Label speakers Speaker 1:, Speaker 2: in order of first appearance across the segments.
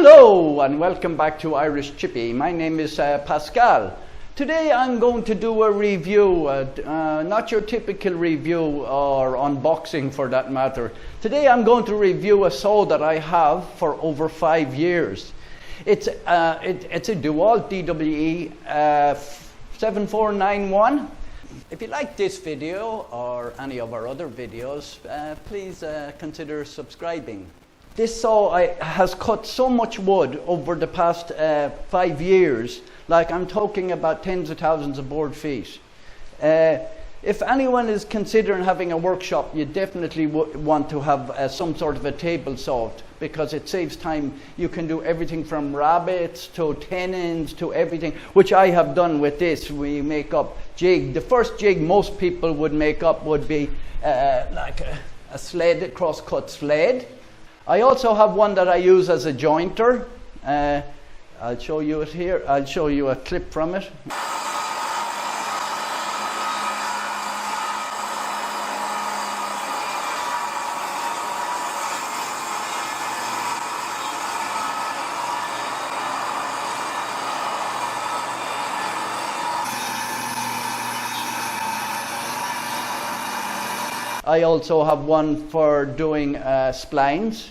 Speaker 1: Hello and welcome back to Irish Chippy. My name is Pascal. Today I'm going to do a review, not your typical review or unboxing for that matter. Today I'm going to review a saw that I have for over 5 years. It's a DEWALT DWE7491. If you like this video or any of our other videos, please consider subscribing. This saw has cut so much wood over the past 5 years, like I'm talking about tens of thousands of board feet. If anyone is considering having a workshop, you definitely want to have some sort of a table saw because it saves time. You can do everything from rabbets to tenons to everything, which I have done with this. We make up jig. The first jig most people would make up would be like a sled, a cross-cut sled. I also have one that I use as a jointer. I'll show you it here. I'll show you a clip from it. I also have one for doing splines.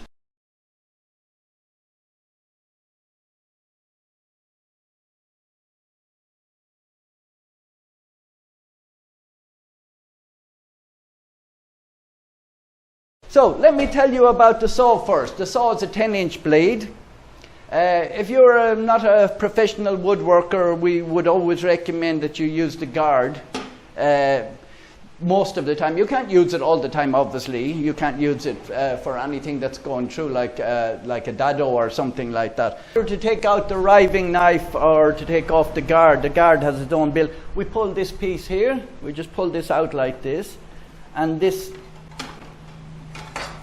Speaker 1: So let me tell you about the saw first. The saw is a 10-inch blade. If you're not a professional woodworker, we would always recommend that you use the guard most of the time. You can't use it all the time, obviously. You can't use it for anything that's going through, like a dado or something like that. To take out the riving knife or to take off the guard has its own build. We pull this piece here. We just pull this out like this, and this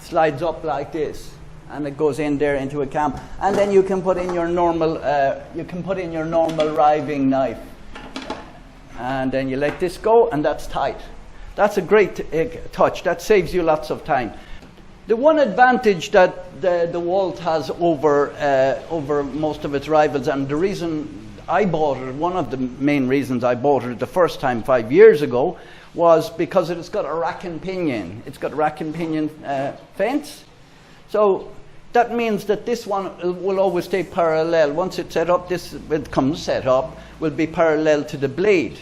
Speaker 1: slides up like this, and it goes in there into a cam, and then you can put in your normal riving knife, and then you let this go, and that's tight. That's a great touch. That saves you lots of time. The one advantage that the DEWALT has over most of its rivals, and the reason I bought it, one of the main reasons I bought it the first time 5 years ago, was because it's got a rack and pinion. It's got rack and pinion fence. So that means that this one will always stay parallel. Once it's set up, this becomes set up, will be parallel to the blade.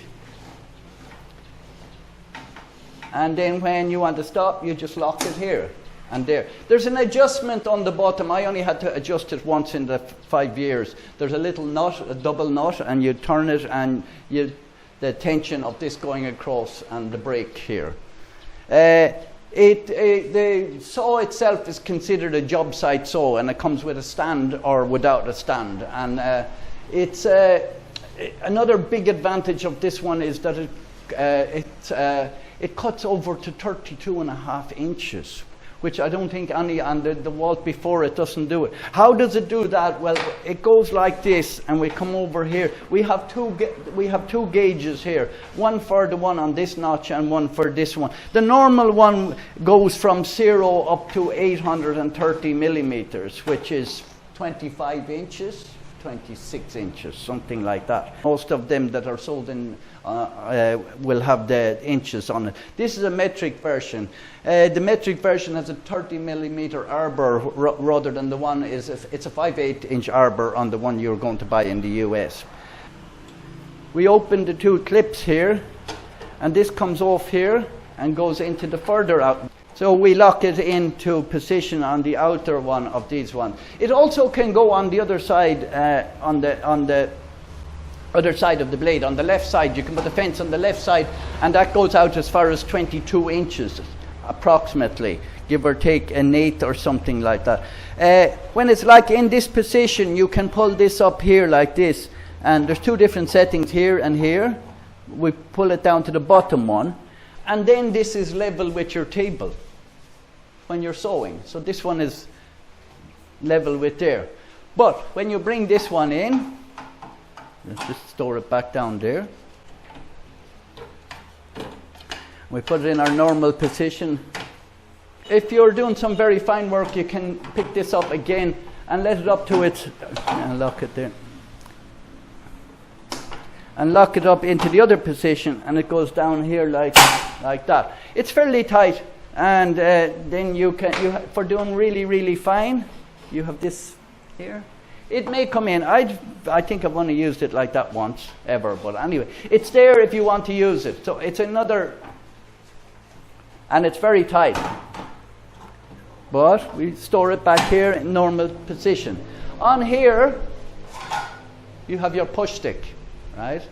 Speaker 1: And then when you want to stop, you just lock it here and there. There's an adjustment on the bottom. I only had to adjust it once in the 5 years. There's a little nut, a double nut, and you turn it, and the tension of this going across and the brake here. The saw itself is considered a job site saw, and it comes with a stand or without a stand. And it's another big advantage of this one is that it cuts over to 32.5 inches, which I don't think any on the DEWALT before it doesn't do it. How does it do that? Well, it goes like this, and we come over here. We have two gauges here, one for the one on this notch and one for this one. The normal one goes from 0 up to 830 millimeters, which is 25 inches. 26 inches, something like that. Most of them that are sold in will have the inches on it. This is a metric version. The metric version has a 30 millimeter arbor rather than the one it's a 5/8 inch arbor on the one you're going to buy in the US. We open the two clips here, and this comes off here and goes into the further out. So we lock it into position on the outer one of these ones. It also can go on the other side, on the other side of the blade. On the left side, you can put the fence on the left side, and that goes out as far as 22 inches, approximately, give or take an eighth or something like that. When it's like in this position, you can pull this up here like this, and there's two different settings here and here. We pull it down to the bottom one, and then this is level with your table when you're sewing. So this one is level with there. But when you bring this one in, let's just store it back down there. We put it in our normal position. If you're doing some very fine work, you can pick this up again and let it up to its, and lock it there. And lock it up into the other position, and it goes down here like that. It's fairly tight, and then for doing really, really fine, you have this here. It may come in. I think I've only used it like that once, ever, but anyway. It's there if you want to use it. So it's another, and it's very tight. But we store it back here in normal position. On here, you have your push stick, right?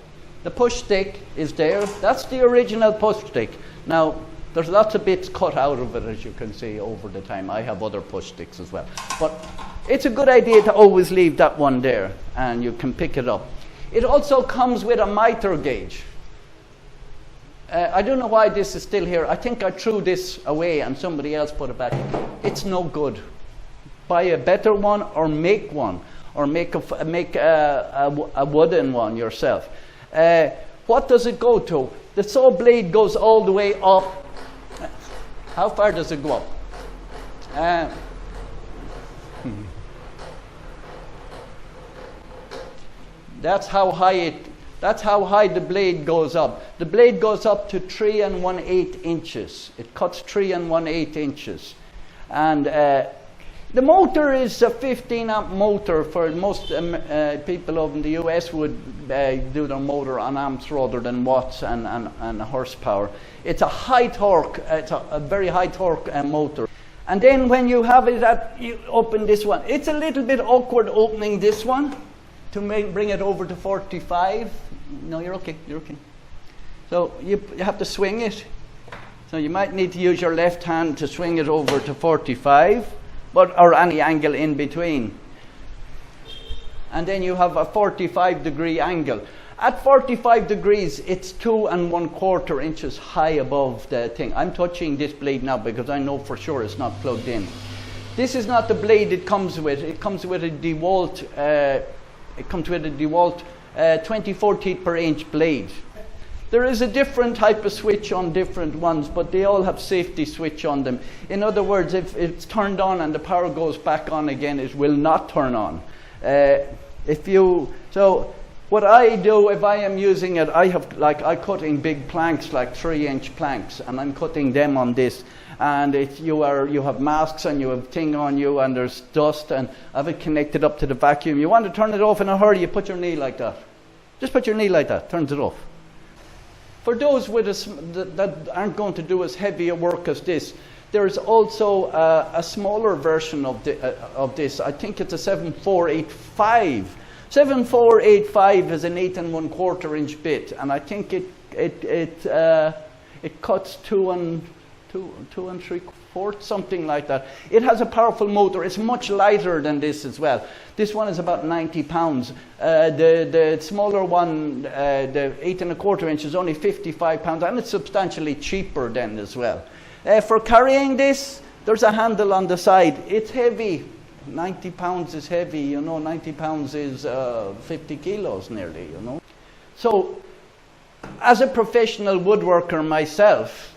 Speaker 1: The push stick is there. That's the original push stick. Now, there's lots of bits cut out of it, as you can see, over the time. I have other push sticks as well. But it's a good idea to always leave that one there, and you can pick it up. It also comes with a mitre gauge. I don't know why this is still here. I think I threw this away and somebody else put it back. It's no good. Buy a better one, or make one, or make a wooden one yourself. What does it go to? The saw blade goes all the way up. How far does it go up? That's how high the blade goes up. The blade goes up to 3 1/8 inches. It cuts 3 1/8 inches. And the motor is a 15 amp motor. For most people over in the US would do their motor on amps rather than watts and horsepower. It's a high torque, it's a very high torque motor. And then when you have it you open this one. It's a little bit awkward opening this one to bring it over to 45. No, you're okay, you're okay. So you have to swing it. So you might need to use your left hand to swing it over to 45, or any angle in between. And then you have a 45-degree angle. At 45 degrees, it's 2 1/4 inches high above the thing. I'm touching this blade now because I know for sure it's not plugged in. This is not the blade it comes with. It comes with a DEWALT. It comes with a DEWALT 24 teeth per inch blade. There is a different type of switch on different ones, but they all have safety switch on them. In other words, if it's turned on and the power goes back on again, it will not turn on. So what I do if I am using it, I cut in big planks, like 3-inch planks, and I'm cutting them on this. And you have masks and you have thing on you, and there's dust, and I have it connected up to the vacuum. You want to turn it off in a hurry, you put your knee like that. Just put your knee like that, turns it off. For those that aren't going to do as heavy a work as this, there is also a smaller version of this. I think it's a 7485. 7485 is an 8 1/4 inch bit, and I think it cuts 2 3/4, something like that. It has a powerful motor. It's much lighter than this as well. This one is about 90 pounds. The smaller one, the 8 1/4 inch, is only 55 pounds, and it's substantially cheaper then as well. For carrying this, there's a handle on the side. It's heavy. 90 pounds is heavy, 90 pounds is 50 kilos nearly, So, as a professional woodworker myself,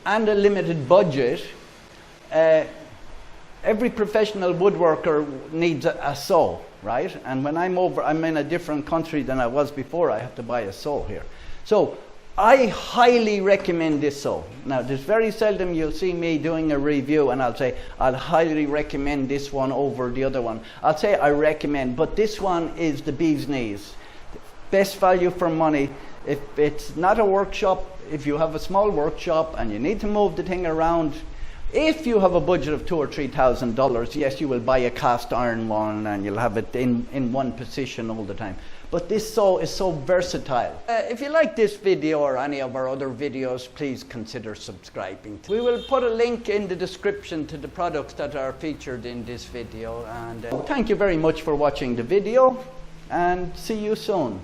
Speaker 1: and a limited budget, every professional woodworker needs a saw, right? And when I'm in a different country than I was before, I have to buy a saw here. So I highly recommend this saw. Now, there's very seldom you'll see me doing a review and I'll say, I'll highly recommend this one over the other one. I'll say I recommend, but this one is the bee's knees. Best value for money. If it's not a workshop, if you have a small workshop and you need to move the thing around, if you have a budget of $2,000 or $3,000, yes, you will buy a cast iron one and you'll have it in one position all the time. But this saw is so versatile. If you like this video or any of our other videos, please consider subscribing. We will put a link in the description to the products that are featured in this video. And thank you very much for watching the video, and see you soon.